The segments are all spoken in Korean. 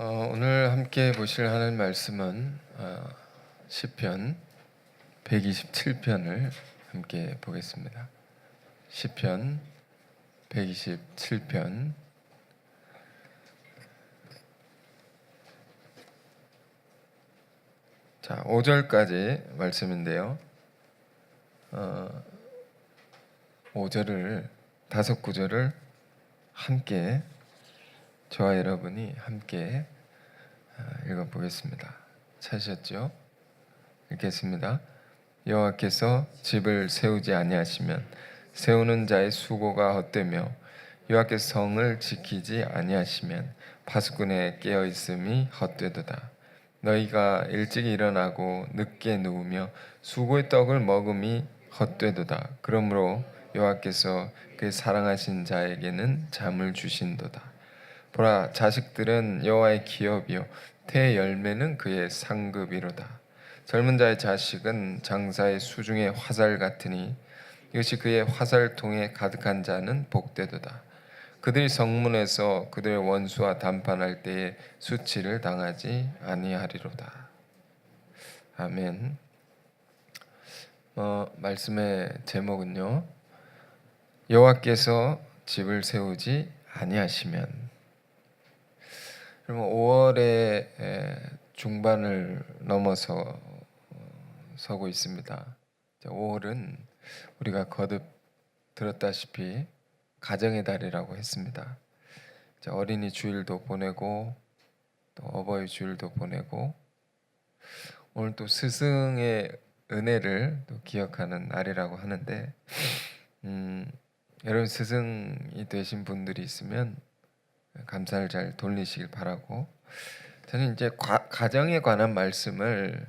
오늘 함께 보실 하나님 말씀은 시편 127편을 함께 보겠습니다. 시편 127편 자 5절까지 말씀인데요. 5절을 다섯 구절을 함께 저와 여러분이 함께 읽어보겠습니다. 찾으셨죠? 읽겠습니다. 여호와께서 집을 세우지 아니하시면 세우는 자의 수고가 헛되며 여호와께서 성을 지키지 아니하시면 파수꾼의 깨어있음이 헛되도다. 너희가 일찍 일어나고 늦게 누우며 수고의 떡을 먹음이 헛되도다. 그러므로 여호와께서 그 사랑하신 자에게는 잠을 주신도다. 보라, 자식들은 여호와의 기업이요 태 열매는 그의 상급이로다. 젊은 자의 자식은 장사의 수중의 화살 같으니 이것이 그의 화살통에 가득한 자는 복되도다. 그들이 성문에서 그들의 원수와 담판할 때에 수치를 당하지 아니하리로다. 아멘. 말씀의 제목은요, 여호와께서 집을 세우지 아니하시면. 그러면 5월의 중반을 넘어서 서고 있습니다. 5월은 우리가 거듭 들었다시피 가정의 달이라고 했습니다. 어린이 주일도 보내고 또 어버이 주일도 보내고 오늘 또 스승의 은혜를 또 기억하는 날이라고 하는데 여러분 스승이 되신 분들이 있으면 감사를 잘 돌리시길 바라고, 저는 이제 가정에 관한 말씀을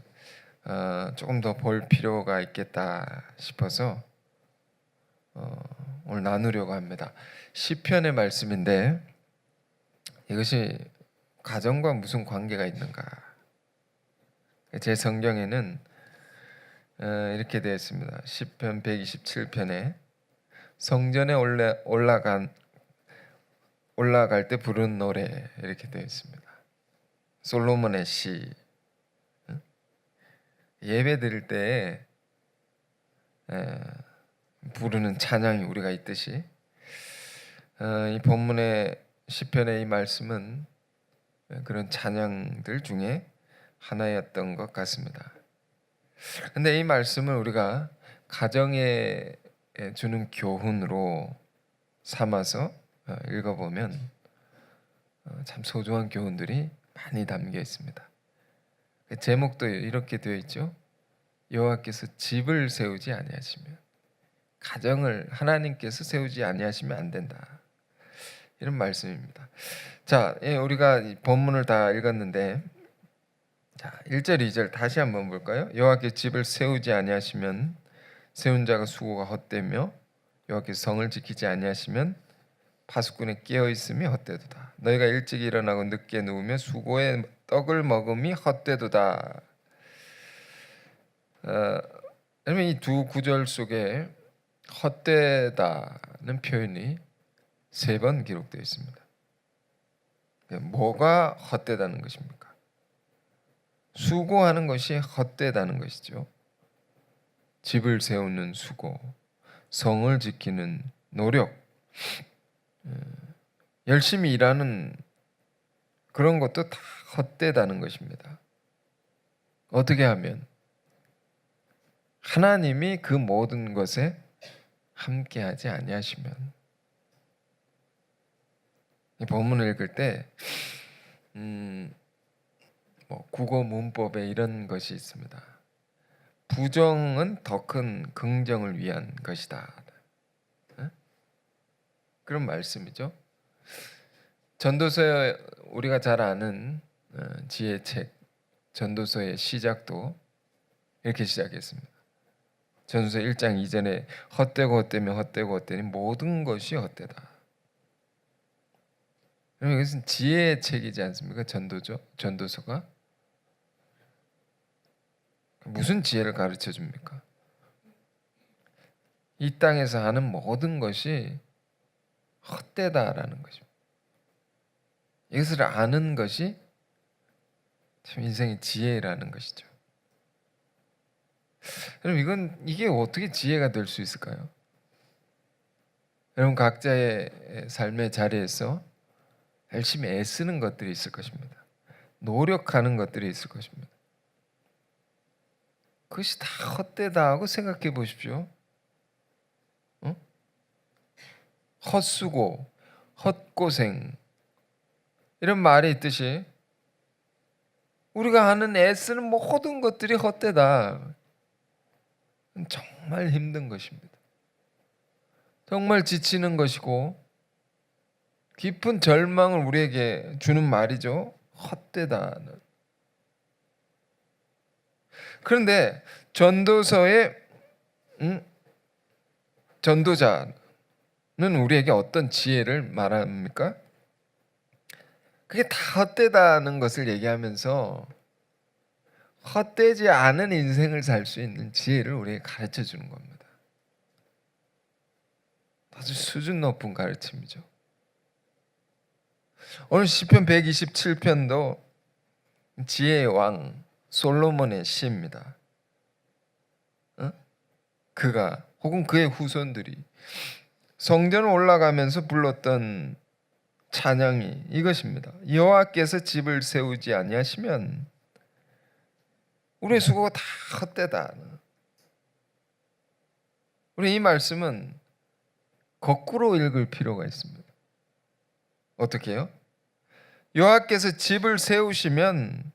조금 더 볼 필요가 있겠다 싶어서 오늘 나누려고 합니다. 시편의 말씀인데 이것이 가정과 무슨 관계가 있는가? 제 성경에는 이렇게 되어 있습니다. 시편 127편에 성전에 올라갈 때 부르는 노래 이렇게 되어 있습니다. 솔로몬의 시. 예배 드릴 때 부르는 찬양이 우리가 있듯이 이 본문의 시편의 이 말씀은 그런 찬양들 중에 하나였던 것 같습니다. 근데 이 말씀을 우리가 가정에 주는 교훈으로 삼아서 읽어보면 참 소중한 교훈들이 많이 담겨 있습니다. 제목도 이렇게 되어 있죠. 여호와께서 집을 세우지 아니하시면, 가정을 하나님께서 세우지 아니하시면 안 된다, 이런 말씀입니다. 자, 우리가 본문을 다 읽었는데, 자, 1절 2절 다시 한번 볼까요? 여호와께서 집을 세우지 아니하시면 세운 자가 수고가 헛되며 여호와께서 성을 지키지 아니하시면 파수꾼의 깨어있음이 헛되도다. 너희가 일찍 일어나고 늦게 누우며 수고의 떡을 먹음이 헛되도다. 여러분, 이 두 구절 속에 헛되다는 표현이 3번 기록되어 있습니다. 뭐가 헛되다는 것입니까? 수고하는 것이 헛되다는 것이죠. 집을 세우는 수고, 성을 지키는 노력, 열심히 일하는 그런 것도 다 헛되다는 것입니다. 어떻게 하면? 하나님이 그 모든 것에 함께하지 아니하시면. 이 본문을 읽을 때 국어 문법에 이런 것이 있습니다. 부정은 더 큰 긍정을 위한 것이다. 그런 말씀이죠. 전도서에 우리가 잘 아는 지혜책 전도서의 시작도 이렇게 시작했습니다. 전도서 1장 2절에 헛되고 헛되며 헛되고 헛되니 모든 것이 헛되다. 이것은 지혜의 책이지 않습니까? 전도서가 무슨 지혜를 가르쳐 줍니까? 이 땅에서 하는 모든 것이 헛되다라는 것입니다. 이것을 아는 것이 참 인생의 지혜라는 것이죠. 여러분 이게 어떻게 지혜가 될 수 있을까요? 여러분 각자의 삶의 자리에서 열심히 애쓰는 것들이 있을 것입니다. 노력하는 것들이 있을 것입니다. 그것이 다 헛되다 하고 생각해 보십시오. 어? 헛수고, 헛고생 이런 말이 있듯이 우리가 하는 애쓰는 모든 것들이 헛되다. 정말 힘든 것입니다. 정말 지치는 것이고 깊은 절망을 우리에게 주는 말이죠. 헛되다. 그런데 전도서의 전도자는 우리에게 어떤 지혜를 말합니까? 그게 다 헛되다는 것을 얘기하면서 헛되지 않은 인생을 살 수 있는 지혜를 우리에게 가르쳐 주는 겁니다. 아주 수준 높은 가르침이죠. 오늘 시편 127편도 지혜의 왕 솔로몬의 시입니다. 그가 혹은 그의 후손들이 성전을 올라가면서 불렀던 찬양이 이것입니다. 여호와께서 집을 세우지 아니하시면 우리의 수고가 다 헛되다. 우리 이 말씀은 거꾸로 읽을 필요가 있습니다. 어떻게 해요? 여호와께서 집을 세우시면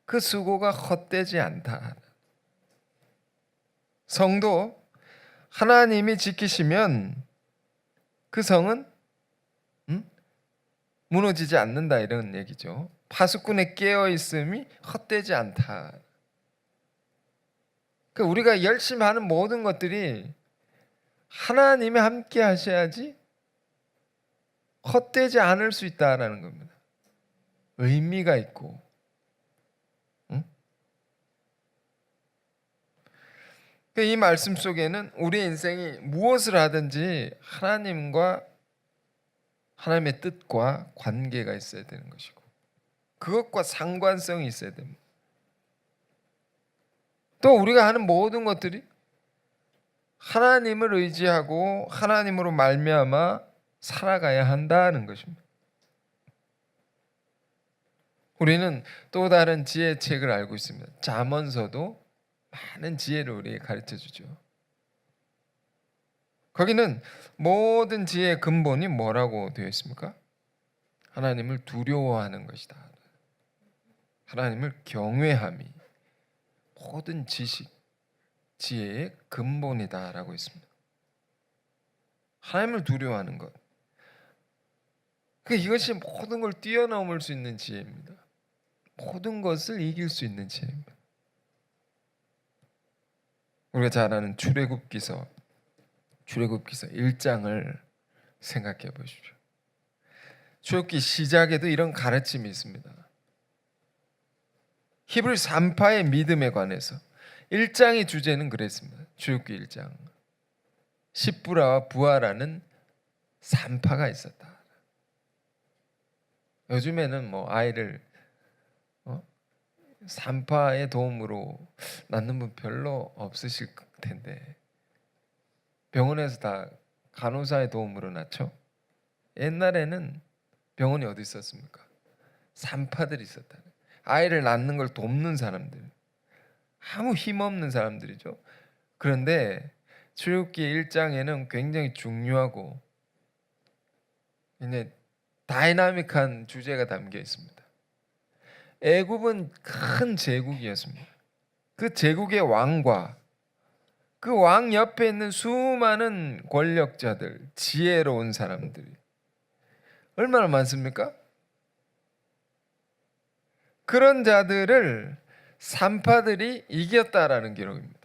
그 수고가 헛되지 않다. 성도 하나님이 지키시면 그 성은 무너지지 않는다 이런 얘기죠. 파수꾼에 깨어 있음이 헛되지 않다. 그러니까 우리가 열심히 하는 모든 것들이 하나님이 함께 하셔야지 헛되지 않을 수 있다라는 겁니다. 의미가 있고, 이 말씀 속에는 우리 인생이 무엇을 하든지 하나님과 하나님의 뜻과 관계가 있어야 되는 것이고 그것과 상관성이 있어야 됩니다. 또 우리가 하는 모든 것들이 하나님을 의지하고 하나님으로 말미암아 살아가야 한다는 것입니다. 우리는 또 다른 지혜 책을 알고 있습니다. 잠언서도 많은 지혜를 우리에게 가르쳐 주죠. 거기는 모든 지혜의 근본이 뭐라고 되어 있습니까? 하나님을 두려워하는 것이다. 하나님을 경외함이 모든 지식, 지혜의 근본이다라고 있습니다. 하나님을 두려워하는 것. 이것이 모든 걸 뛰어넘을 수 있는 지혜입니다. 모든 것을 이길 수 있는 지혜입니다. 우리가 잘 아는 출애굽기서 1장을 생각해 보십시오. 출애굽기 시작에도 이런 가르침이 있습니다. 히브리 3파의 믿음에 관해서 1장의 주제는 그랬습니다. 출애굽기 1장. 십부라와 부하라는 3파가 있었다. 요즘에는 아이를 3파의 도움으로 낳는 분 별로 없으실 텐데 병원에서 다 간호사의 도움으로 낳죠. 옛날에는 병원이 어디 있었습니까? 3파들이 있었다. 아이를 낳는 걸 돕는 사람들, 아무 힘없는 사람들이죠. 그런데 출애굽기 1장에는 굉장히 중요하고 다이나믹한 주제가 담겨 있습니다. 애굽은 큰 제국이었습니다. 그 제국의 왕과 그 왕 옆에 있는 수많은 권력자들, 지혜로운 사람들이 얼마나 많습니까? 그런 자들을 산파들이 이겼다라는 기록입니다.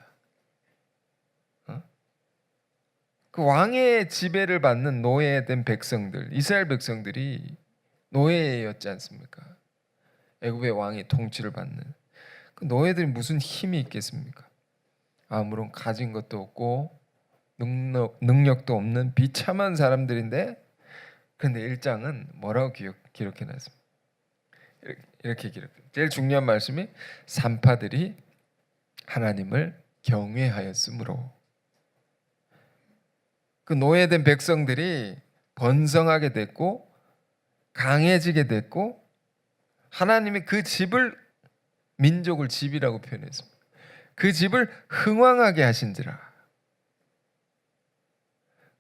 그 왕의 지배를 받는 노예된 백성들, 이스라엘 백성들이 노예였지 않습니까? 애굽의 왕이 통치를 받는 그 노예들이 무슨 힘이 있겠습니까? 아무런 가진 것도 없고 능력도 없는 비참한 사람들인데, 근데 1장은 뭐라고 기록해 놨습니까? 이렇게 기록. 제일 중요한 말씀이 산파들이 하나님을 경외하였으므로. 그 노예된 백성들이 번성하게 됐고 강해지게 됐고 하나님이 그 집을 민족을 집이라고 표현했습니다. 그 집을 흥왕하게 하신지라.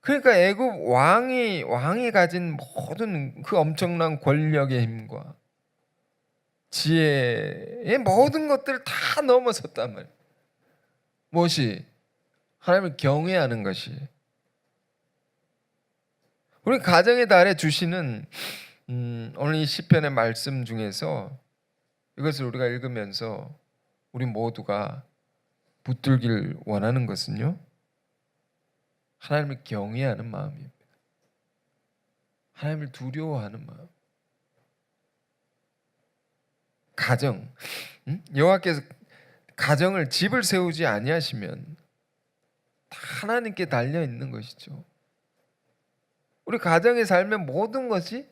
그러니까 애굽 왕이 가진 모든 그 엄청난 권력의 힘과 지혜의 모든 것들을 다 넘어섰단 말이에요. 무엇이? 하나님을 경외하는 것이. 우리 가정의 달에 주시는 오늘 이 시편의 말씀 중에서 이것을 우리가 읽으면서 우리 모두가 붙들길 원하는 것은요, 하나님을 경외하는 마음입니다. 하나님을 두려워하는 마음. 가정, 여호와께서 가정을 집을 세우지 아니하시면 다 하나님께 달려 있는 것이죠. 우리 가정의 삶의 모든 것이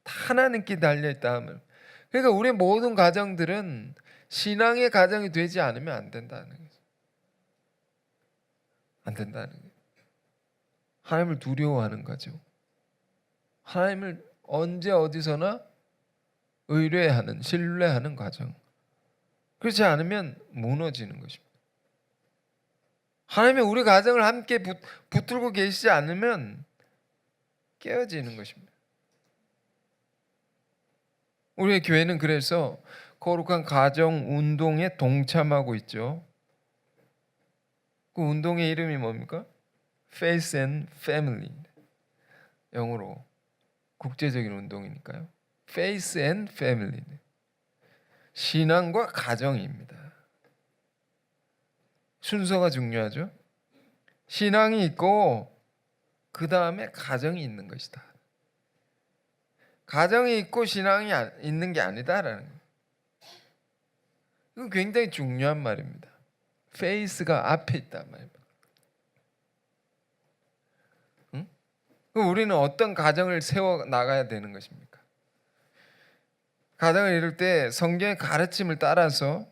다 하나님께 달려 있다 하면, 그러니까 우리 모든 가정들은 신앙의 가정이 되지 않으면 안 된다는 거죠. 안 된다는 거예요. 하나님을 두려워하는 거죠. 하나님을 언제 어디서나 의뢰하는, 신뢰하는 과정. 그렇지 않으면 무너지는 것입니다. 하나님이 우리 가정을 함께 붙들고 계시지 않으면 깨어지는 것입니다. 우리의 교회는 그래서 거룩한 가정 운동에 동참하고 있죠. 그 운동의 이름이 뭡니까? Faith and Family. 영어로 국제적인 운동이니까요. Faith and Family. 신앙과 가정입니다. 순서가 중요하죠. 신앙이 있고 그 다음에 가정이 있는 것이다. 가정이 있고 신앙이 있는 게 아니다라는 거예요. 이거 굉장히 중요한 말입니다. 페이스가 앞에 있단 말입니다. 응? 그럼 우리는 어떤 가정을 세워 나가야 되는 것입니까? 가정을 이룰 때 성경의 가르침을 따라서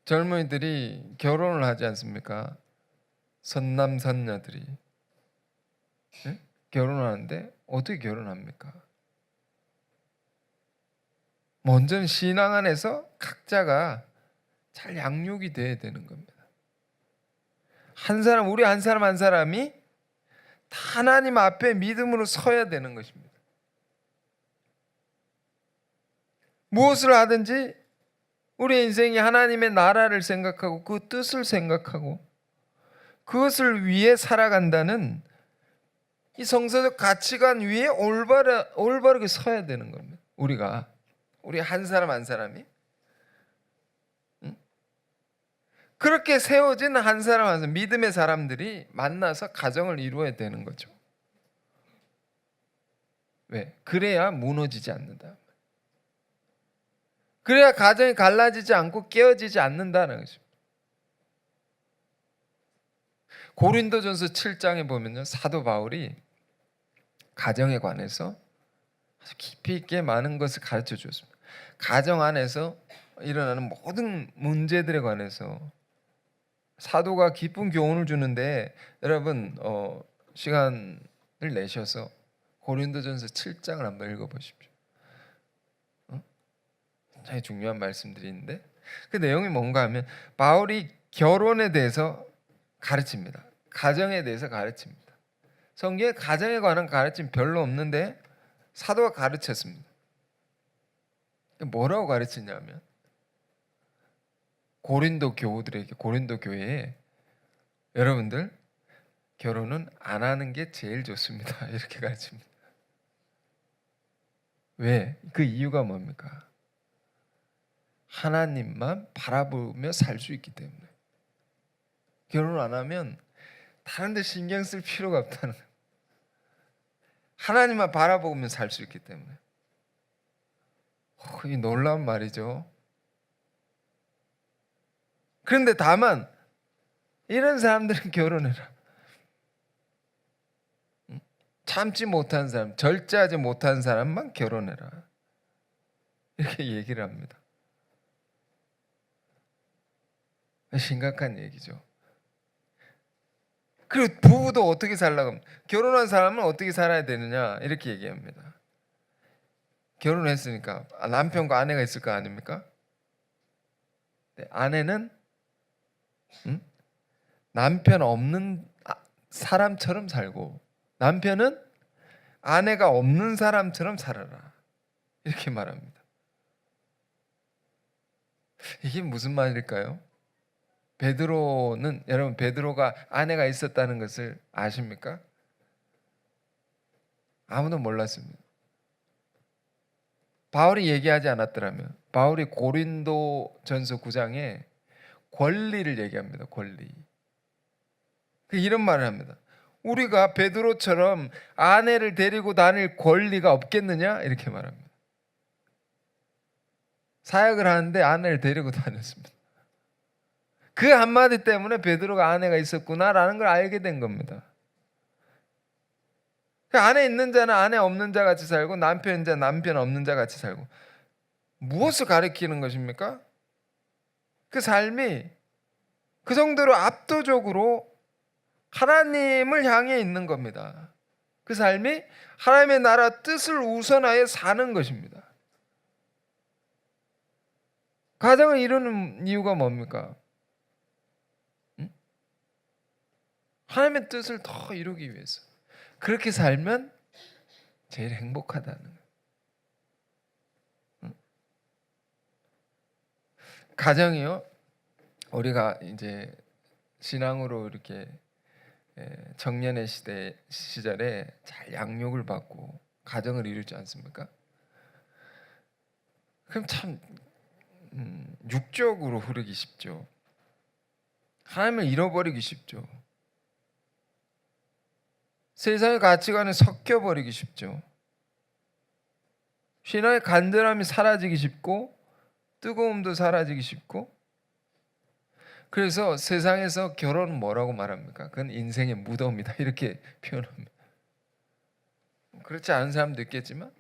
젊은이들이 결혼을 하지 않습니까? 선남선녀들이 결혼하는데 어떻게 결혼합니까? 먼저는 신앙 안에서 각자가 잘 양육이 돼야 되는 겁니다. 우리 한 사람 한 사람이 하나님 앞에 믿음으로 서야 되는 것입니다. 무엇을 하든지 우리 인생이 하나님의 나라를 생각하고 그 뜻을 생각하고 그것을 위해 살아간다는 이 성서적 가치관 위에 올바르게 서야 되는 겁니다. 우리 한 사람 한 사람이 그렇게 세워진 한 사람 한 사람 믿음의 사람들이 만나서 가정을 이루어야 되는 거죠. 왜? 그래야 무너지지 않는다. 그래야 가정이 갈라지지 않고 깨어지지 않는다는 거죠. 고린도전서 7장에 보면요, 사도 바울이 가정에 관해서 아주 깊이 있게 많은 것을 가르쳐 주었습니다. 가정 안에서 일어나는 모든 문제들에 관해서 사도가 깊은 교훈을 주는데, 여러분 시간을 내셔서 고린도전서 7장을 한번 읽어보십시오. 굉장히 중요한 말씀들이 있는데 그 내용이 뭔가 하면 바울이 결혼에 대해서 가르칩니다. 가정에 대해서 가르칩니다. 성경에 가정에 관한 가르침 별로 없는데 사도가 가르쳤습니다. 뭐라고 가르치냐면 고린도 교회에 여러분들 결혼은 안 하는 게 제일 좋습니다. 이렇게 가르칩니다. 왜? 그 이유가 뭡니까? 하나님만 바라보며 살 수 있기 때문에. 결혼 안 하면 다른 데 신경 쓸 필요가 없다는 거예요. 하나님만 바라보며 살 수 있기 때문에. 이 놀라운 말이죠. 그런데 다만 이런 사람들은 결혼해라. 참지 못한 사람, 절제하지 못한 사람만 결혼해라. 이렇게 얘기를 합니다. 심각한 얘기죠. 그리고 부부도 어떻게 살라고 합니까? 결혼한 사람은 어떻게 살아야 되느냐 이렇게 얘기합니다. 결혼했으니까 남편과 아내가 있을 거 아닙니까? 아내는 남편 없는 사람처럼 살고 남편은 아내가 없는 사람처럼 살아라 이렇게 말합니다. 이게 무슨 말일까요? 베드로는 여러분 베드로가 아내가 있었다는 것을 아십니까? 아무도 몰랐습니다. 바울이 얘기하지 않았더라면 바울이 고린도전서 9장에 권리를 얘기합니다. 권리. 이런 말을 합니다. 우리가 베드로처럼 아내를 데리고 다닐 권리가 없겠느냐? 이렇게 말합니다. 사역을 하는데 아내를 데리고 다녔습니다. 그 한마디 때문에 베드로가 아내가 있었구나라는 걸 알게 된 겁니다. 아내 있는 자는 아내 없는 자 같이 살고 남편 있는 자는 남편 없는 자 같이 살고 무엇을 가리키는 것입니까? 그 삶이 그 정도로 압도적으로 하나님을 향해 있는 겁니다. 그 삶이 하나님의 나라 뜻을 우선하여 사는 것입니다. 가정을 이루는 이유가 뭡니까? 하나님의 뜻을 더 이루기 위해서. 그렇게 살면 제일 행복하다는 거예요. 가정이요. 우리가 이제 신앙으로 이렇게 청년의 시절에 잘 양육을 받고 가정을 이루지 않습니까? 그럼 참 육적으로 흐르기 쉽죠. 하나님을 잃어버리기 쉽죠. 세상의 가치관에 섞여버리기 쉽죠. 신앙의 간절함이 사라지기 쉽고 뜨거움도 사라지기 쉽고 그래서 세상에서 결혼은 뭐라고 말합니까? 그건 인생의 무덤이다 이렇게 표현합니다. 그렇지 않은 사람도 있겠지만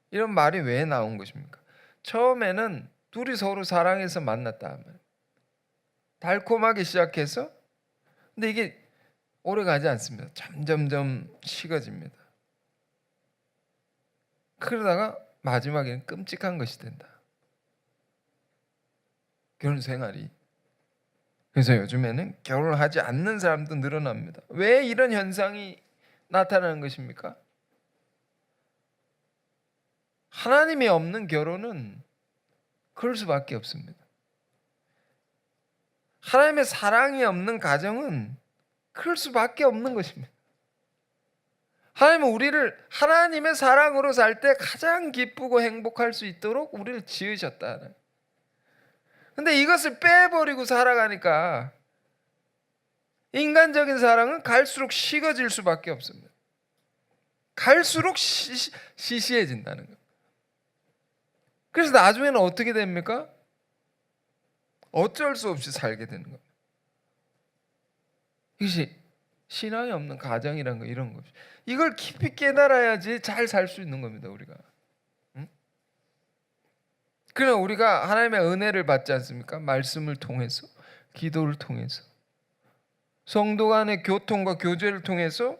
이런 말이 왜 나온 것입니까? 처음에는 둘이 서로 사랑해서 만났다 하면 달콤하게 시작해서 근데 이게 오래 가지 않습니다. 점점점 식어집니다. 그러다가 마지막에는 끔찍한 것이 된다. 결혼 생활이. 그래서 요즘에는 결혼을 하지 않는 사람도 늘어납니다. 왜 이런 현상이 나타나는 것입니까? 하나님이 없는 결혼은 그럴 수밖에 없습니다. 하나님의 사랑이 없는 가정은 그럴 수밖에 없는 것입니다. 하나님은 우리를 하나님의 사랑으로 살 때 가장 기쁘고 행복할 수 있도록 우리를 지으셨다. 근데 이것을 빼버리고 살아가니까 인간적인 사랑은 갈수록 식어질 수밖에 없습니다. 갈수록 시시해진다는 것. 그래서 나중에는 어떻게 됩니까? 어쩔 수 없이 살게 되는 겁니다. 이것이 신앙이 없는 가정이란 거 이런 거. 이걸 깊이 깨달아야지 잘 살 수 있는 겁니다. 우리가. 그러나 우리가 하나님의 은혜를 받지 않습니까? 말씀을 통해서, 기도를 통해서, 성도 간의 교통과 교제를 통해서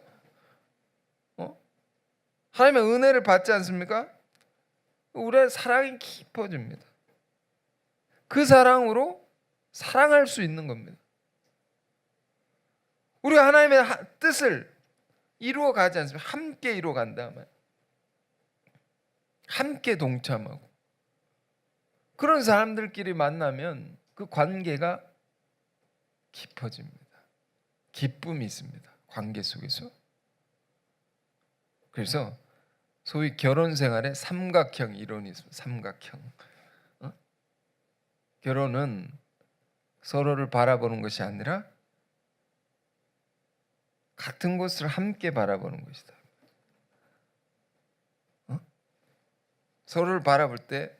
하나님의 은혜를 받지 않습니까? 우리의 사랑이 깊어집니다. 그 사랑으로 사랑할 수 있는 겁니다. 우리가 하나님의 뜻을 이루어 가지 않습니까? 함께 이루어 간다면 함께 동참하고 그런 사람들끼리 만나면 그 관계가 깊어집니다. 기쁨이 있습니다. 관계 속에서. 그래서 소위 결혼 생활에 삼각형 이론이 있습니다. 삼각형. 결혼은 서로를 바라보는 것이 아니라 같은 곳을 함께 바라보는 것이다. 서로를 바라볼 때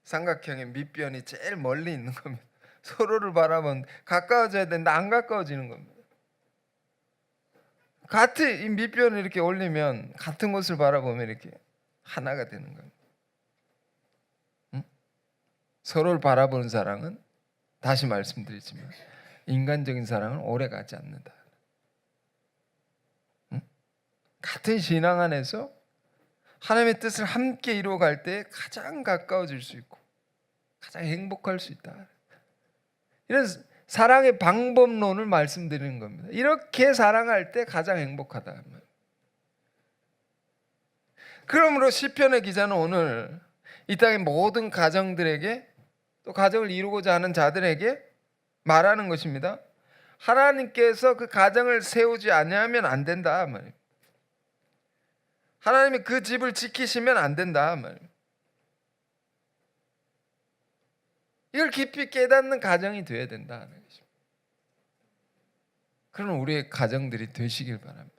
삼각형의 밑변이 제일 멀리 있는 겁니다. 서로를 바라보면 가까워져야 되는데 안 가까워지는 겁니다. 같은 이 밑변을 이렇게 올리면 같은 곳을 바라보면 이렇게 하나가 되는 겁니다. 응? 서로를 바라보는 사랑은 다시 말씀드리지만 인간적인 사랑은 오래 가지 않는다. 응? 같은 신앙 안에서 하나님의 뜻을 함께 이루어갈 때 가장 가까워질 수 있고 가장 행복할 수 있다. 이런 사랑의 방법론을 말씀드리는 겁니다. 이렇게 사랑할 때 가장 행복하다. 그러므로 시편의 기자는 오늘 이 땅의 모든 가정들에게 또 가정을 이루고자 하는 자들에게 말하는 것입니다. 하나님께서 그 가정을 세우지 아니하면 안 된다 말이에요. 하나님이 그 집을 지키시면 안 된다 말이에요. 이걸 깊이 깨닫는 가정이 되어야 된다는 것입니다. 그런 우리의 가정들이 되시길 바랍니다.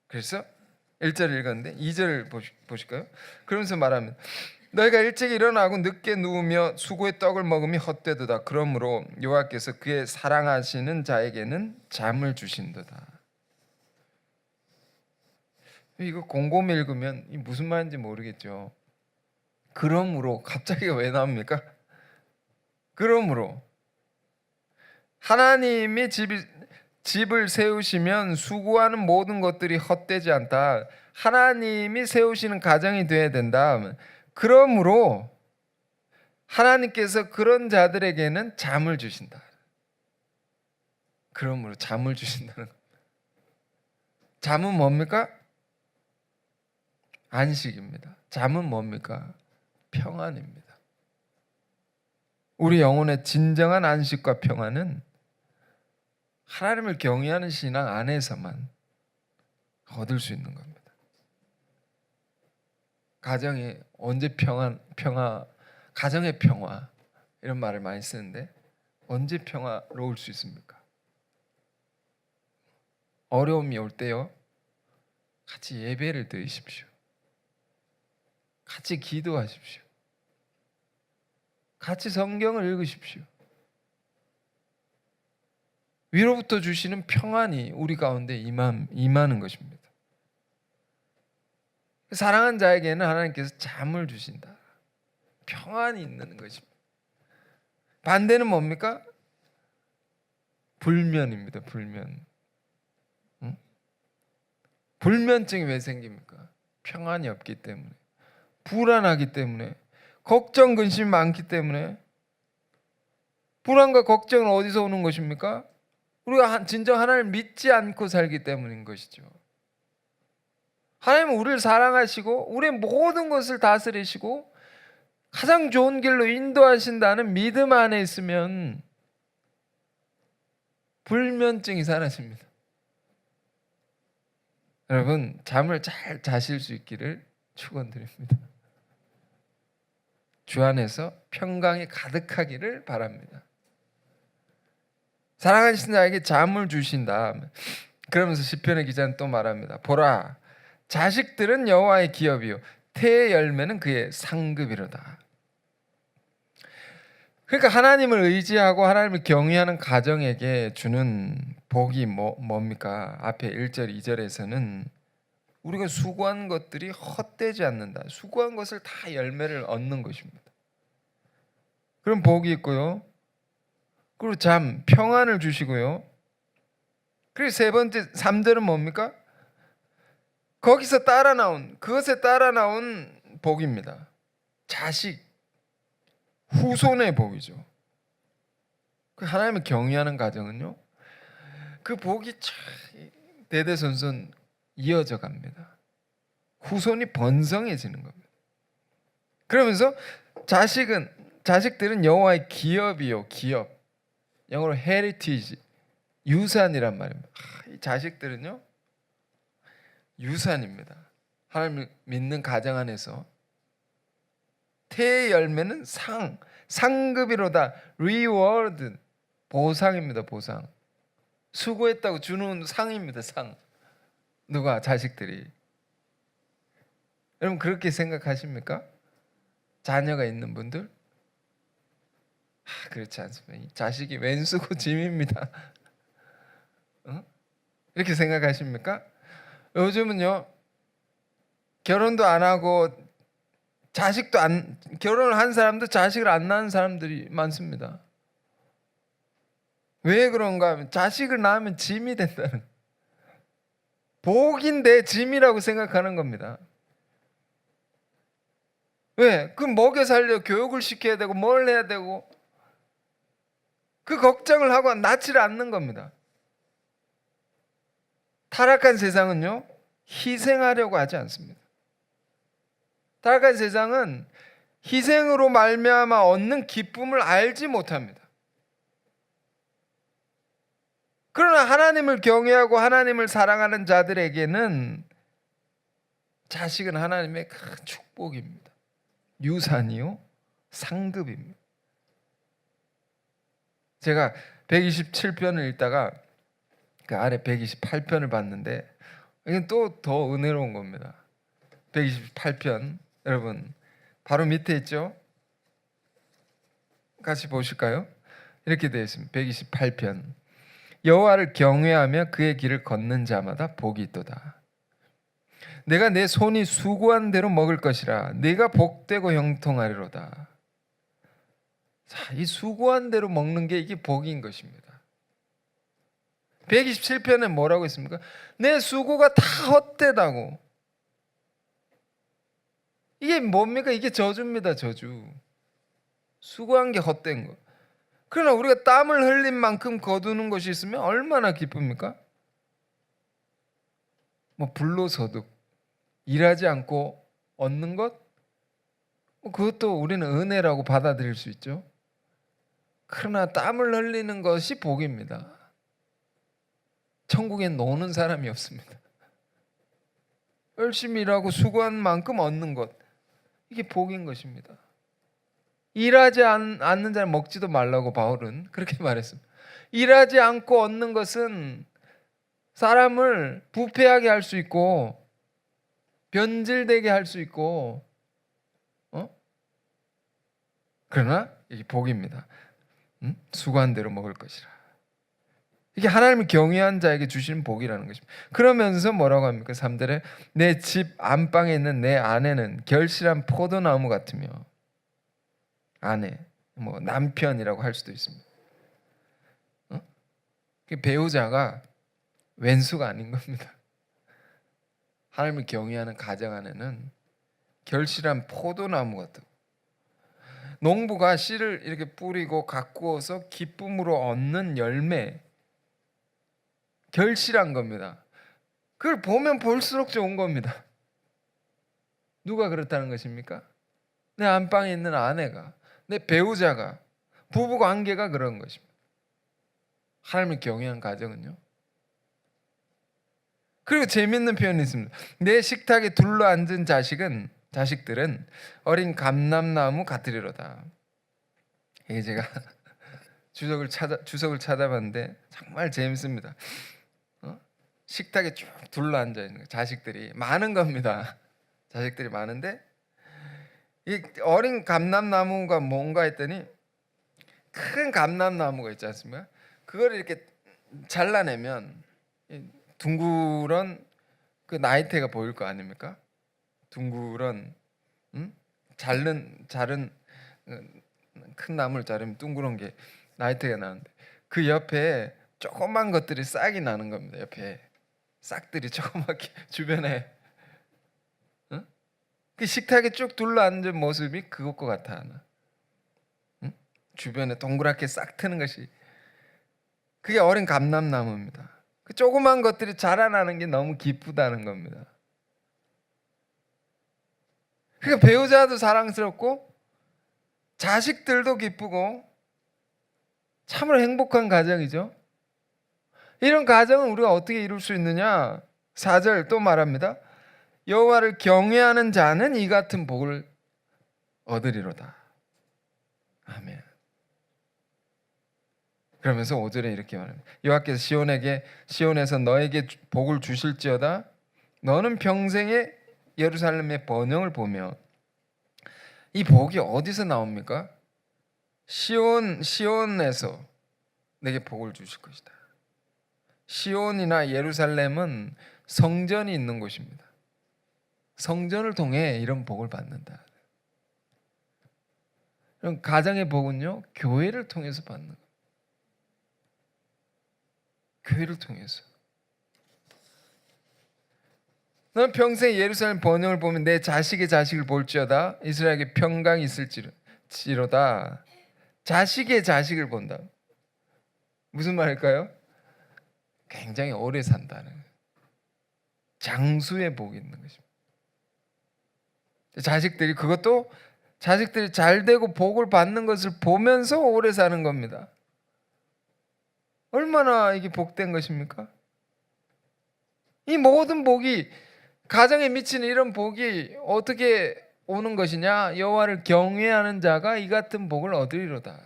그래서 1절 읽었는데 2절 보실까요? 그러면서 말하면 너희가 일찍 일어나고 늦게 누우며 수고의 떡을 먹음이 헛되도다. 그러므로 여호와께서 그의 사랑하시는 자에게는 잠을 주신도다. 이거 곰곰이 읽으면 무슨 말인지 모르겠죠. 그러므로 갑자기 왜 나옵니까? 그러므로 하나님이 집을 세우시면 수고하는 모든 것들이 헛되지 않다. 하나님이 세우시는 가정이 되어야 된다. 그러므로 하나님께서 그런 자들에게는 잠을 주신다. 그러므로 잠을 주신다는 것. 잠은 뭡니까? 안식입니다. 잠은 뭡니까? 평안입니다. 우리 영혼의 진정한 안식과 평안은 하나님을 경외하는 신앙 안에서만 얻을 수 있는 겁니다. 가정이 언제 가정의 평화 이런 말을 많이 쓰는데 언제 평화로울 수 있습니까? 어려움이 올 때요, 같이 예배를 드리십시오. 같이 기도하십시오. 같이 성경을 읽으십시오. 위로부터 주시는 평안이 우리 가운데 임하는 것입니다. 사랑하는 자에게는 하나님께서 잠을 주신다. 평안이 있는 것입니다. 반대는 뭡니까? 불면입니다. 불면. 응? 불면증이 왜 생깁니까? 평안이 없기 때문에, 불안하기 때문에, 걱정 근심이 많기 때문에. 불안과 걱정은 어디서 오는 것입니까? 우리가 진정 하나님을 믿지 않고 살기 때문인 것이죠. 하나님은 우리를 사랑하시고 우리의 모든 것을 다스리시고 가장 좋은 길로 인도하신다는 믿음 안에 있으면 불면증이 사라집니다. 여러분, 잠을 잘 자실 수 있기를 축원드립니다. 주 안에서 평강이 가득하기를 바랍니다. 사랑하신 자에게 잠을 주신다. 그러면서 시편의 기자는 또 말합니다. 보라, 자식들은 여호와의 기업이요 태의 열매는 그의 상급이로다. 그러니까 하나님을 의지하고 하나님을 경외하는 가정에게 주는 복이 뭡니까? 앞에 1절 2절에서는 우리가 수고한 것들이 헛되지 않는다. 수고한 것을 다 열매를 얻는 것입니다. 그런 복이 있고요. 그리고 평안을 주시고요. 그리고 세 번째 3절은 뭡니까? 거기서 그것에 따라 나온 복입니다. 자식, 후손의 복이죠. 하나님을 경외하는 가정은요, 그 복이 대대손손 이어져 갑니다. 후손이 번성해지는 겁니다. 그러면서 자식들은 여호와의 기업이요, 기업. 영어로 heritage, 유산이란 말입니다. 이 자식들은요, 유산입니다. 하나님을 믿는 가정 안에서 태의 열매는 상급이로다. reward, 보상입니다. 보상. 수고했다고 주는 상입니다. 상. 누가? 자식들이. 여러분 그렇게 생각하십니까? 자녀가 있는 분들? 그렇지 않습니다. 이 자식이 왼수고 짐입니다. 어? 이렇게 생각하십니까? 요즘은요, 결혼도 안 하고 결혼을 한 사람도 자식을 안 낳은 사람들이 많습니다. 왜 그런가 하면 자식을 낳으면 짐이 된다는, 복인데 짐이라고 생각하는 겁니다. 왜? 그 먹여 살려 교육을 시켜야 되고 뭘 해야 되고, 그 걱정을 하고 낳지를 않는 겁니다. 타락한 세상은요, 희생하려고 하지 않습니다. 타락한 세상은 희생으로 말미암아 얻는 기쁨을 알지 못합니다. 그러나 하나님을 경외하고 하나님을 사랑하는 자들에게는 자식은 하나님의 큰 축복입니다. 유산이요, 상급입니다. 제가 127편을 읽다가 그 아래 128편을 봤는데, 이건 또 더 은혜로운 겁니다. 128편, 여러분 바로 밑에 있죠? 같이 보실까요? 이렇게 되어 있습니다. 128편. 여호와를 경외하며 그의 길을 걷는 자마다 복이 있도다. 내가 내 손이 수고한 대로 먹을 것이라. 내가 복되고 형통하리로다. 자, 이 수고한 대로 먹는 게 이게 복인 것입니다. 127편에 뭐라고 했습니까? 내 수고가 다 헛되다고. 이게 뭡니까? 이게 저주입니다. 저주. 수고한 게 헛된 거. 그러나 우리가 땀을 흘린 만큼 거두는 것이 있으면 얼마나 기쁩니까? 뭐 불로소득, 일하지 않고 얻는 것, 그것도 우리는 은혜라고 받아들일 수 있죠. 그러나 땀을 흘리는 것이 복입니다. 천국엔 노는 사람이 없습니다. 열심히 일하고 수고한 만큼 얻는 것, 이게 복인 것입니다. 일하지 않는 자는 먹지도 말라고 바울은 그렇게 말했습니다. 일하지 않고 얻는 것은 사람을 부패하게 할 수 있고 변질되게 할 수 있고, 그러나 이게 복입니다. 수고한 대로 먹을 것이라. 이게 하나님을 경외한 자에게 주시는 복이라는 것입니다. 그러면서 뭐라고 합니까? 3절에 내 집 안방에 있는 내 아내는 결실한 포도나무 같으며, 아내, 뭐 남편이라고 할 수도 있습니다. 배우자가 왼수가 아닌 겁니다. 하나님을 경외하는 가정 안에는 결실한 포도나무 같다고. 농부가 씨를 이렇게 뿌리고 가꾸어서 기쁨으로 얻는 열매, 결실한 겁니다. 그걸 보면 볼수록 좋은 겁니다. 누가 그렇다는 것입니까? 내 안방에 있는 아내가, 내 배우자가, 부부 관계가 그런 것입니다. 하나님을 경외한 가정은요. 그리고 재밌는 표현이 있습니다. 내 식탁에 둘러앉은 자식들은 어린 감람나무 같으리로다. 이게 제가 주석을 찾아봤는데 정말 재밌습니다. 식탁에 쭉 둘러앉아 있는 자식들이 많은 겁니다. 자식들이 많은데 이 어린 감람나무가 뭔가 했더니 큰 감람나무가 있지 않습니까? 그걸 이렇게 잘라내면 둥그런 그 나이테가 보일 거 아닙니까? 둥그런 자른 큰 나무를 자르면 둥그런 게 나이테가 나는데, 그 옆에 조그만 것들이 싹이 나는 겁니다. 옆에 싹들이 조그맣게 주변에, 그 식탁에 쭉 둘러앉은 모습이 그것과 같아 하나. 주변에 동그랗게 싹 트는 것이, 그게 어린 감람나무입니다. 그 조그만 것들이 자라나는 게 너무 기쁘다는 겁니다. 그러니까 배우자도 사랑스럽고 자식들도 기쁘고 참으로 행복한 가정이죠. 이런 가정은 우리가 어떻게 이룰 수 있느냐? 4절 또 말합니다. 여호와를 경외하는 자는 이 같은 복을 얻으리로다. 아멘. 그러면서 5절에 이렇게 말합니다. 여호와께서 시온에서 너에게 복을 주실지어다. 너는 평생에 예루살렘의 번영을 보며. 이 복이 어디서 나옵니까? 시온에서 내게 복을 주실 것이다. 시온이나 예루살렘은 성전이 있는 곳입니다. 성전을 통해 이런 복을 받는다. 그럼 가정의 복은요, 교회를 통해서 받는 거예요. 교회를 통해서. 너는 평생 예루살렘 번영을 보면 내 자식의 자식을 볼지어다. 이스라엘에게 평강이 있을지로다. 자식의 자식을 본다. 무슨 말일까요? 굉장히 오래 산다는 장수의 복이 있는 것입니다. 자식들이 잘 되고 복을 받는 것을 보면서 오래 사는 겁니다. 얼마나 이게 복된 것입니까? 이 모든 복이, 가정에 미치는 이런 복이 어떻게 오는 것이냐? 여호와를 경외하는 자가 이 같은 복을 얻으리로다.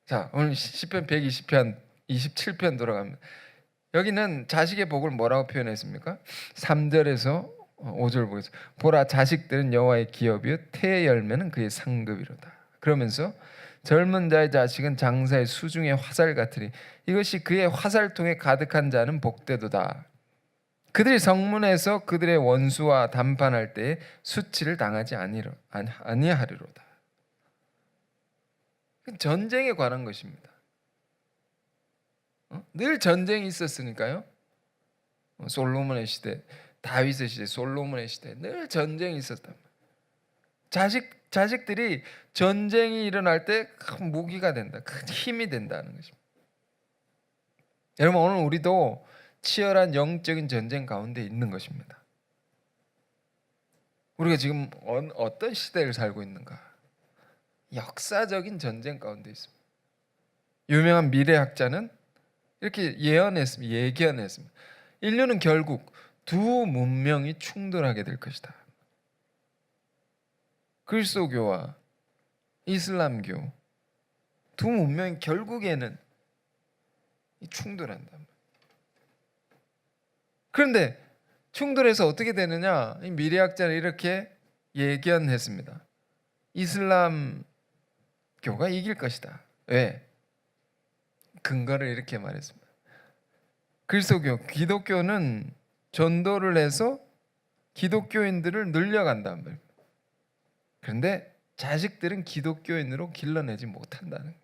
자, 오늘 시편 120편 27편 돌아갑니다. 여기는 자식의 복을 뭐라고 표현했습니까? 3절에서 5절 보겠습니다. 보라, 자식들은 여호와의 기업이요 태의 열매는 그의 상급이로다. 그러면서 젊은 자의 자식은 장사의 수중의 화살 같으니 이것이 그의 화살통에 가득한 자는 복되도다. 그들이 성문에서 그들의 원수와 담판할 때에 수치를 당하지 아니하리로다. 전쟁에 관한 것입니다. 늘 전쟁이 있었으니까요. 솔로몬의 시대, 다윗의 시대, 솔로몬의 시대 늘 전쟁이 있었단 말이에요. 자식들이 전쟁이 일어날 때 큰 무기가 된다, 큰 힘이 된다는 것입니다. 여러분, 오늘 우리도 치열한 영적인 전쟁 가운데 있는 것입니다. 우리가 지금 어떤 시대를 살고 있는가? 역사적인 전쟁 가운데 있습니다. 유명한 미래학자는 이렇게 예견했습니다. 인류는 결국 두 문명이 충돌하게 될 것이다. 그리스도교와 이슬람교 두 문명이 결국에는 충돌한다. 그런데 충돌해서 어떻게 되느냐? 이 미래학자는 이렇게 예견했습니다. 이슬람교가 이길 것이다. 왜? 근거를 이렇게 말했습니다. 그리스도교, 기독교는 전도를 해서 기독교인들을 늘려간다는 말입니다. 그런데 자식들은 기독교인으로 길러내지 못한다는 거예요.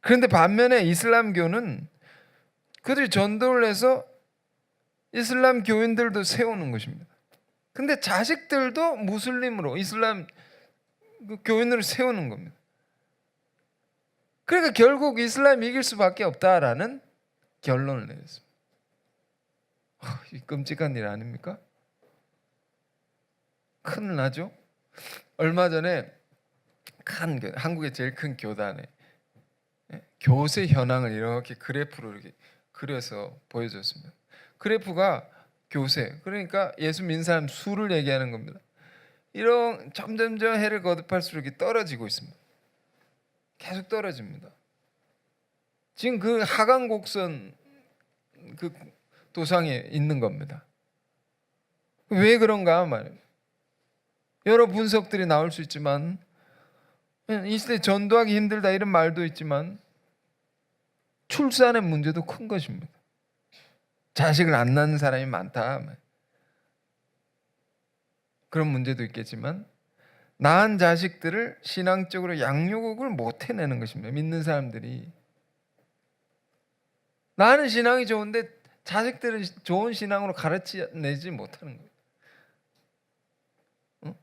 그런데 반면에 이슬람교는 그들이 전도를 해서 이슬람 교인들도 세우는 것입니다. 근데 자식들도 무슬림으로 이슬람 교인으로 세우는 겁니다. 그러니까 결국 이슬람이 이길 수밖에 없다라는 결론을 내렸습니다. 이 끔찍한 일 아닙니까? 큰일 나죠? 얼마 전에 한국의 제일 큰 교단에 교세 현황을 이렇게 그래프로 이렇게 그려서 보여줬습니다. 그래프가 교세, 그러니까 예수 믿는 사람 수를 얘기하는 겁니다. 이런 점점점 해를 거듭할수록 떨어지고 있습니다. 계속 떨어집니다. 지금 그 하강 곡선 그 도상에 있는 겁니다. 왜 그런가 말이에요. 여러 분석들이 나올 수 있지만, 이 시대 전도하기 힘들다 이런 말도 있지만 출산의 문제도 큰 것입니다. 자식을 안 낳는 사람이 많다, 그런 문제도 있겠지만 낳은 자식들을 신앙적으로 양육을 못 해내는 것입니다. 믿는 사람들이. 나는 신앙이 좋은데 자식들은 좋은 신앙으로 가르치지 못하는 거예요.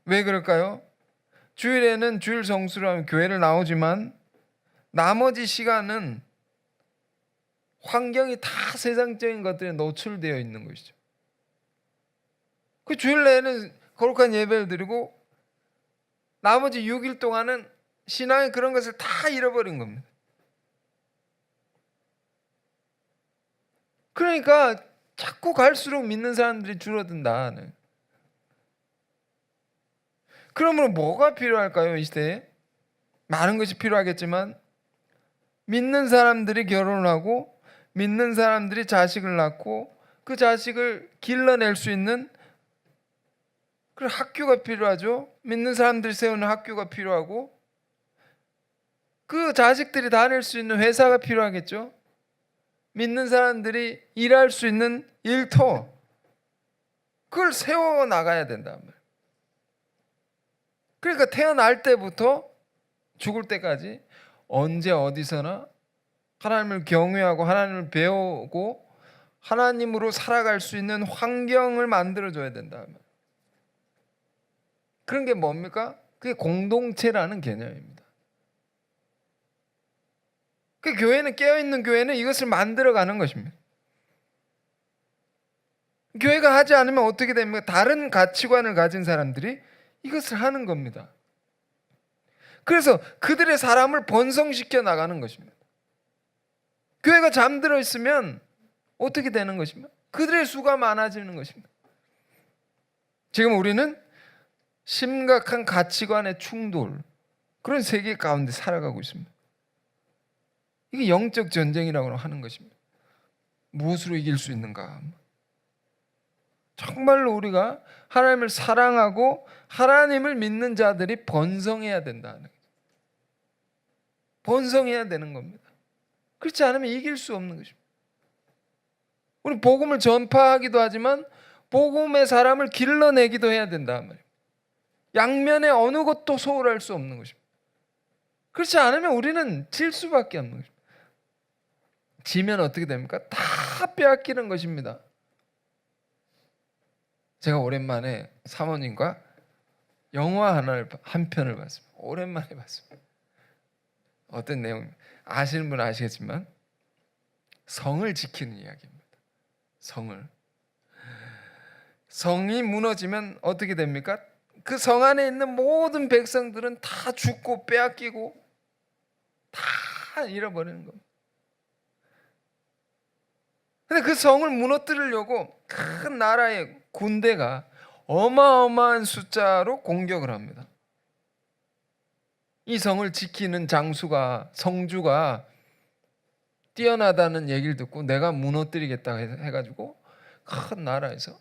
왜 그럴까요? 주일에는 주일 성수를 하면 교회를 나오지만 나머지 시간은 환경이 다 세상적인 것들에 노출되어 있는 것이죠. 그 주일 내에는 거룩한 예배를 드리고 나머지 6일 동안은 신앙의 그런 것을 다 잃어버린 겁니다. 그러니까 자꾸 갈수록 믿는 사람들이 줄어든다. 그러므로 뭐가 필요할까요? 이 시대에 많은 것이 필요하겠지만 믿는 사람들이 결혼을 하고 믿는 사람들이 자식을 낳고 그 자식을 길러낼 수 있는 그런 학교가 필요하죠. 믿는 사람들이 세우는 학교가 필요하고 그 자식들이 다닐 수 있는 회사가 필요하겠죠. 믿는 사람들이 일할 수 있는 일터, 그걸 세워 나가야 된다. 그러니까 태어날 때부터 죽을 때까지 언제 어디서나 하나님을 경외하고 하나님을 배우고 하나님으로 살아갈 수 있는 환경을 만들어줘야 된다. 그런 게 뭡니까? 그게 공동체라는 개념입니다. 그 교회는, 깨어있는 교회는 이것을 만들어가는 것입니다. 교회가 하지 않으면 어떻게 됩니까? 다른 가치관을 가진 사람들이 이것을 하는 겁니다. 그래서 그들의 사람을 번성시켜 나가는 것입니다. 교회가 잠들어 있으면 어떻게 되는 것입니까? 그들의 수가 많아지는 것입니다. 지금 우리는 심각한 가치관의 충돌, 그런 세계 가운데 살아가고 있습니다. 이게 영적 전쟁이라고 하는 것입니다. 무엇으로 이길 수 있는가? 정말로 우리가 하나님을 사랑하고 하나님을 믿는 자들이 번성해야 된다는 거죠. 번성해야 되는 겁니다. 그렇지 않으면 이길 수 없는 것입니다. 우리 복음을 전파하기도 하지만 복음의 사람을 길러내기도 해야 된다 말이에요. 양면에 어느 것도 소홀할 수 없는 것입니다. 그렇지 않으면 우리는 질 수밖에 없는 것입니다. 지면 어떻게 됩니까? 다 빼앗기는 것입니다. 제가 오랜만에 사모님과 영화 한 편을 봤습니다. 오랜만에 봤습니다. 어떤 내용, 아시는 분은 아시겠지만 성을 지키는 이야기입니다. 성이 무너지면 어떻게 됩니까? 그 성 안에 있는 모든 백성들은 다 죽고 빼앗기고 다 잃어버리는 겁니다. 근데 그 성을 무너뜨리려고 큰 나라의 군대가 어마어마한 숫자로 공격을 합니다. 이 성을 지키는 장수가, 성주가 뛰어나다는 얘기를 듣고 내가 무너뜨리겠다 해가지고 큰 나라에서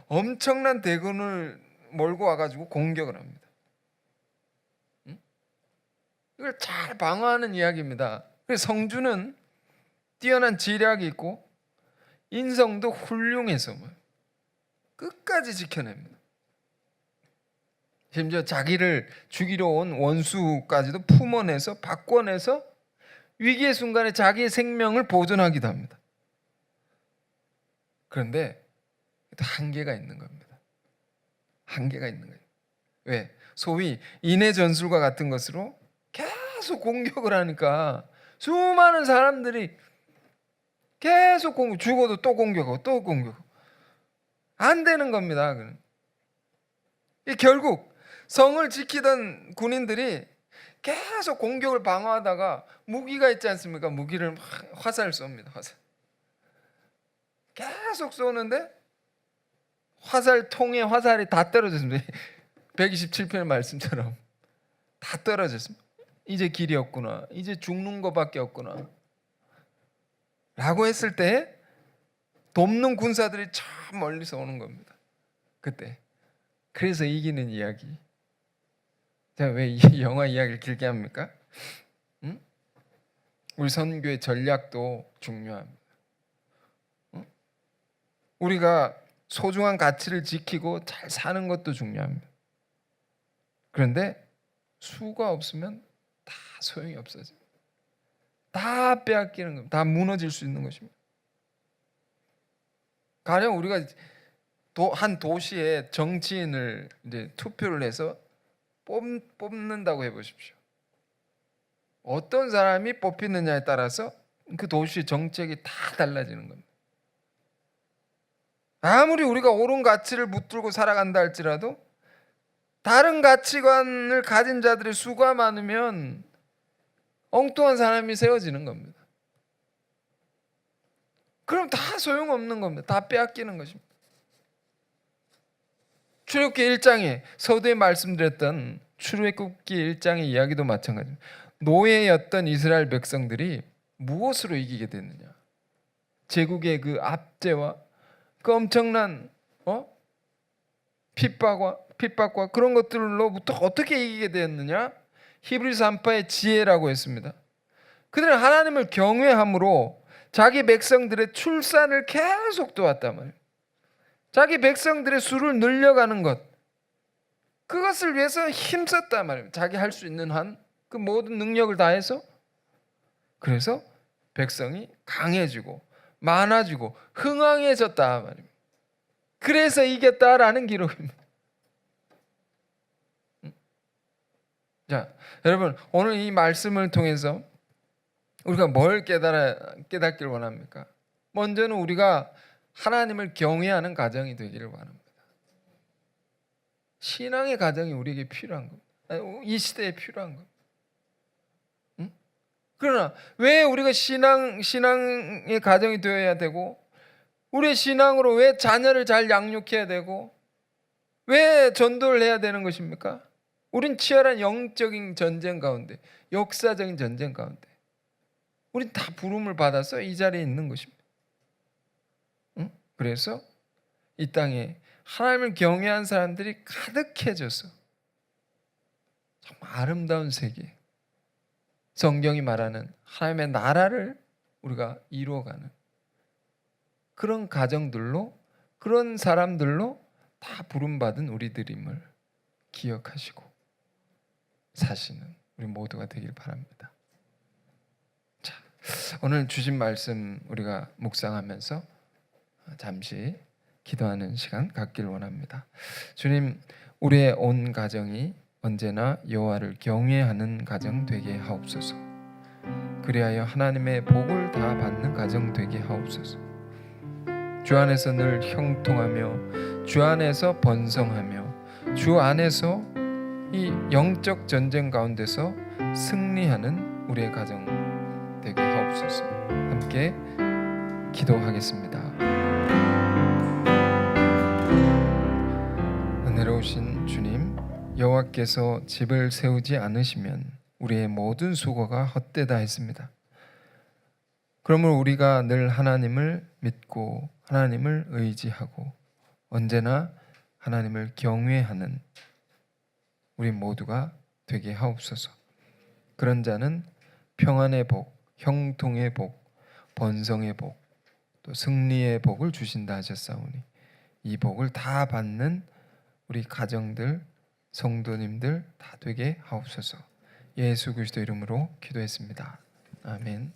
엄청난 대군을 몰고 와가지고 공격을 합니다. 이걸 잘 방어하는 이야기입니다. 그래서 성주는 뛰어난 지략이 있고 인성도 훌륭해서 끝까지 지켜냅니다. 심지어 자기를 죽이러 온 원수까지도 품어내서 바꿔내서 위기의 순간에 자기의 생명을 보존하기도 합니다. 그런데 한계가 있는 겁니다. 한계가 있는 거예요. 왜? 소위 인해 전술과 같은 것으로 계속 공격을 하니까 수많은 사람들이 계속 죽어도 또 공격하고 또 공격하고 안 되는 겁니다. 결국 성을 지키던 군인들이 계속 공격을 방어하다가 무기가 있지 않습니까? 무기를 화살 쏩니다. 화살. 계속 쏘는데 화살통에 화살이 다 떨어졌습니다. 127편의 말씀처럼 다 떨어졌습니다. 이제 길이 없구나. 이제 죽는 것밖에 없구나. 라고 했을 때 돕는 군사들이 저 멀리서 오는 겁니다. 그때. 그래서 이기는 이야기. 제가 왜 이 영화 이야기를 길게 합니까? 우리 선교의 전략도 중요합니다. 우리가 소중한 가치를 지키고 잘 사는 것도 중요합니다. 그런데 수가 없으면 다 소용이 없어집니다. 다 빼앗기는 겁니다. 다 무너질 수 있는 것입니다. 가령 우리가 한 도시에 정치인을 이제 투표를 해서 뽑는다고 해보십시오. 어떤 사람이 뽑히느냐에 따라서 그 도시의 정책이 다 달라지는 겁니다. 아무리 우리가 옳은 가치를 붙들고 살아간다 할지라도 다른 가치관을 가진 자들의 수가 많으면 엉뚱한 사람이 세워지는 겁니다. 그럼 다 소용없는 겁니다. 다 빼앗기는 것입니다. 출애굽기 1장에 서두에 말씀드렸던 출애굽기 1장의 이야기도 마찬가지입니다. 노예였던 이스라엘 백성들이 무엇으로 이기게 됐느냐? 제국의 그 압제와 그 엄청난 핍박과 그런 것들로부터 어떻게 이기게 되었느냐? 히브리서 한파의 지혜라고 했습니다. 그들은 하나님을 경외함으로 자기 백성들의 출산을 계속 도왔단 말이에요. 자기 백성들의 수를 늘려가는 것, 그것을 위해서 힘썼단 말이에요. 자기 할 수 있는 한 그 모든 능력을 다해서. 그래서 백성이 강해지고 많아지고 흥왕해졌다 말입니다. 그래서 이겼다라는 기록입니다. 자, 여러분, 오늘 이 말씀을 통해서 우리가 뭘 깨닫기를 원합니까? 먼저는 우리가 하나님을 경외하는 가정이 되기를 원합니다. 신앙의 가정이 우리에게 필요한 겁니다. 이 시대에 필요한 겁니다. 그러나 왜 우리가 신앙의 가정이 되어야 되고, 우리의 신앙으로 왜 자녀를 잘 양육해야 되고, 왜 전도를 해야 되는 것입니까? 우린 치열한 영적인 전쟁 가운데, 역사적인 전쟁 가운데 우린 다 부름을 받아서 이 자리에 있는 것입니다. 그래서 이 땅에 하나님을 경외한 사람들이 가득해져서 정말 아름다운 세계, 성경이 말하는 하나님의 나라를 우리가 이루어가는 그런 가정들로, 그런 사람들로 다 부름받은 우리들임을 기억하시고 사시는 우리 모두가 되길 바랍니다. 자, 오늘 주신 말씀 우리가 묵상하면서 잠시 기도하는 시간 갖길 원합니다. 주님, 우리의 온 가정이 언제나 여호와를 경외하는 가정 되게 하옵소서. 그리하여 하나님의 복을 다 받는 가정 되게 하옵소서. 주 안에서 늘 형통하며 주 안에서 번성하며 주 안에서 이 영적 전쟁 가운데서 승리하는 우리의 가정 되게 하옵소서. 함께 기도하겠습니다. 은혜로우신 주님, 여호와께서 집을 세우지 않으시면 우리의 모든 수고가 헛되다 했습니다. 그러므로 우리가 늘 하나님을 믿고 하나님을 의지하고 언제나 하나님을 경외하는 우리 모두가 되게 하옵소서. 그런 자는 평안의 복, 형통의 복, 번성의 복, 또 승리의 복을 주신다 하셨사오니 이 복을 다 받는 우리 가정들, 성도님들 다 되게 하옵소서. 예수 그리스도 이름으로 기도했습니다. 아멘.